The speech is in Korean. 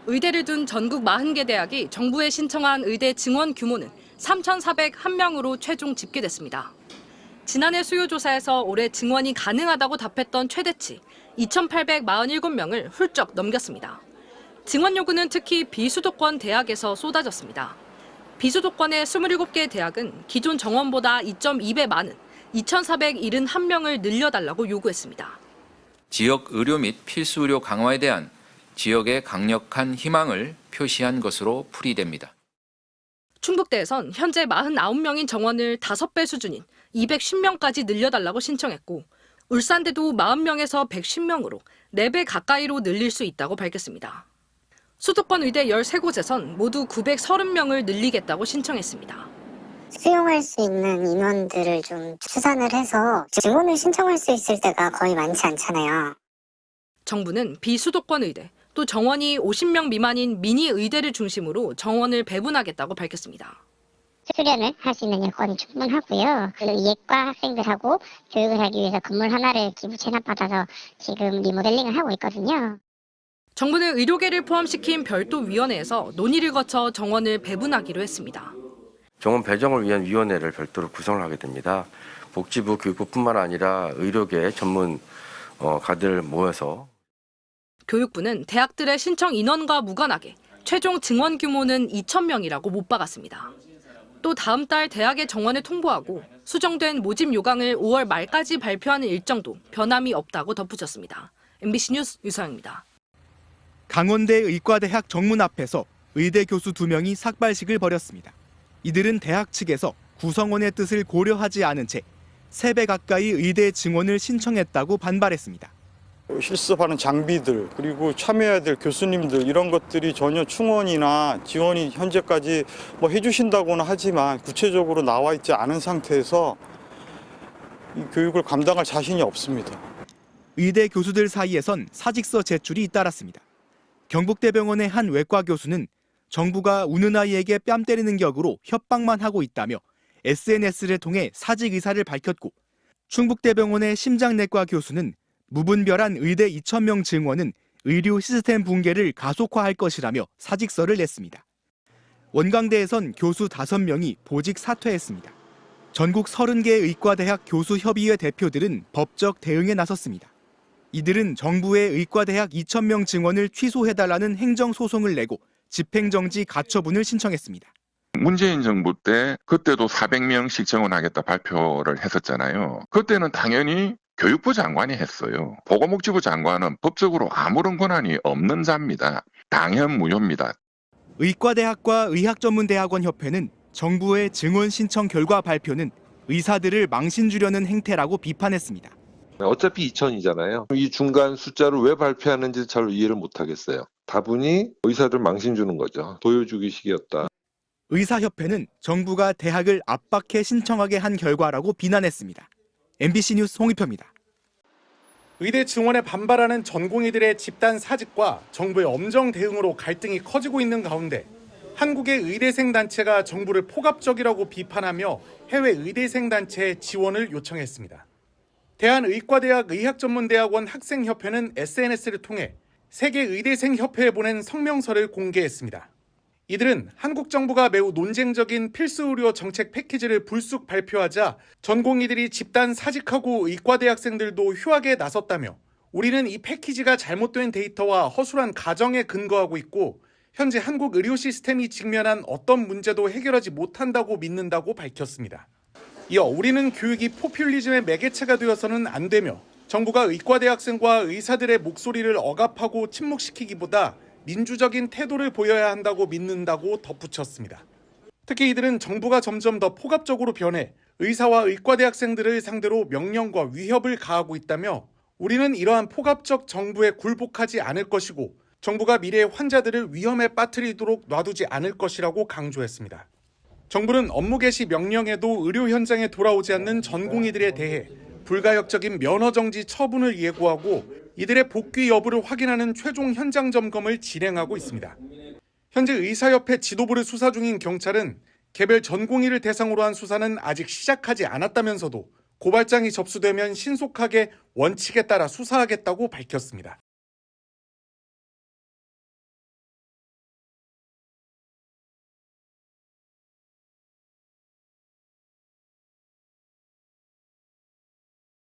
의대를 둔 전국 40개 대학이 정부에 신청한 의대 증원 규모는 3,401명으로 최종 집계됐습니다. 지난해 수요조사에서 올해 증원이 가능하다고 답했던 최대치 2,847명을 훌쩍 넘겼습니다. 증원 요구는 특히 비수도권 대학에서 쏟아졌습니다. 비수도권의 27개 대학은 기존 정원보다 2.2배 많은 2,471명을 늘려달라고 요구했습니다. 지역 의료 및 필수 의료 강화에 대한 지역의 강력한 희망을 표시한 것으로 풀이됩니다. 충북대에선 현재 49명인 정원을 5배 수준인 210명까지 늘려달라고 신청했고, 울산대도 40명에서 110명으로 4배 가까이로 늘릴 수 있다고 밝혔습니다. 수도권 의대 13곳에선 모두 930명을 늘리겠다고 신청했습니다. 수용할 수 있는 인원들을 좀 추산을 해서 증원을 신청할 수 있을 때가 거의 많지 않잖아요. 정부는 비수도권 의대, 또 정원이 50명 미만인 미니 의대를 중심으로 정원을 배분하겠다고 밝혔습니다. 수련을 할 수 있는 여건이 충분하고요. 그 예과 학생들하고 교육을 하기 위해서 건물 하나를 기부 체납받아서 지금 리모델링을 하고 있거든요. 정부는 의료계를 포함시킨 별도 위원회에서 논의를 거쳐 정원을 배분하기로 했습니다. 정원 배정을 위한 위원회를 별도로 구성을 하게 됩니다. 복지부, 교육부뿐만 아니라 의료계 전문 가들 모여서 교육부는 대학들의 신청 인원과 무관하게 최종 증원 규모는 2,000명이라고 못 박았습니다. 또 다음 달 대학의 정원을 통보하고 수정된 모집 요강을 5월 말까지 발표하는 일정도 변함이 없다고 덧붙였습니다. MBC 뉴스 유서영입니다. 강원대 의과대학 정문 앞에서 의대 교수 2명이 삭발식을 벌였습니다. 이들은 대학 측에서 구성원의 뜻을 고려하지 않은 채 3배 가까이 의대 증원을 신청했다고 반발했습니다. 실습하는 장비들 그리고 참여해야 될 교수님들 이런 것들이 전혀 충원이나 지원이 현재까지 해주신다고는 하지만 구체적으로 나와 있지 않은 상태에서 이 교육을 감당할 자신이 없습니다. 의대 교수들 사이에선 사직서 제출이 잇따랐습니다. 경북대병원의 한 외과 교수는 정부가 우는 아이에게 뺨 때리는 격으로 협박만 하고 있다며 SNS를 통해 사직 의사를 밝혔고, 충북대병원의 심장내과 교수는 무분별한 의대 2,000명 증원은 의료 시스템 붕괴를 가속화할 것이라며 사직서를 냈습니다. 원광대에선 교수 5명이 보직 사퇴했습니다. 전국 30개 의과대학 교수협의회 대표들은 법적 대응에 나섰습니다. 이들은 정부의 의과대학 2,000명 증원을 취소해달라는 행정소송을 내고 집행정지 가처분을 신청했습니다. 문재인 정부 때 그때도 400명씩 정원하겠다 발표를 했었잖아요. 그때는 당연히 교육부 장관이 했어요. 보건복지부 장관은 법적으로 아무런 권한이 없는 자입니다. 당연 무효입니다. 의과대학과 의학전문대학원협회는 정부의 증원 신청 결과 발표는 의사들을 망신 주려는 행태라고 비판했습니다. 어차피 2,000이잖아요. 이 중간 숫자를 왜 발표하는지 잘 이해를 못하겠어요. 다분히 의사들 망신 주는 거죠. 보여주기식이었다. 의사협회는 정부가 대학을 압박해 신청하게 한 결과라고 비난했습니다. MBC 뉴스 홍익표입니다. 의대 증원에 반발하는 전공의들의 집단 사직과 정부의 엄정 대응으로 갈등이 커지고 있는 가운데 한국의 의대생 단체가 정부를 포갑적이라고 비판하며 해외 의대생 단체에 지원을 요청했습니다. 대한의과대학 의학전문대학원 학생협회는 SNS를 통해 세계 의대생 협회에 보낸 성명서를 공개했습니다. 이들은 한국 정부가 매우 논쟁적인 필수의료 정책 패키지를 불쑥 발표하자 전공의들이 집단 사직하고 의과대 학생들도 휴학에 나섰다며, 우리는 이 패키지가 잘못된 데이터와 허술한 가정에 근거하고 있고 현재 한국 의료 시스템이 직면한 어떤 문제도 해결하지 못한다고 믿는다고 밝혔습니다. 이어 우리는 교육이 포퓰리즘의 매개체가 되어서는 안 되며 정부가 의과대 학생과 의사들의 목소리를 억압하고 침묵시키기보다 민주적인 태도를 보여야 한다고 믿는다고 덧붙였습니다. 특히 이들은 정부가 점점 더 포갑적으로 변해 의사와 의과대 학생들을 상대로 명령과 위협을 가하고 있다며, 우리는 이러한 포갑적 정부에 굴복하지 않을 것이고 정부가 미래의 환자들을 위험에 빠뜨리도록 놔두지 않을 것이라고 강조했습니다. 정부는 업무 개시 명령에도 의료 현장에 돌아오지 않는 전공의들에 대해 불가역적인 면허 정지 처분을 예고하고 이들의 복귀 여부를 확인하는 최종 현장 점검을 진행하고 있습니다. 현재 의사협회 지도부를 수사 중인 경찰은 개별 전공의를 대상으로 한 수사는 아직 시작하지 않았다면서도 고발장이 접수되면 신속하게 원칙에 따라 수사하겠다고 밝혔습니다.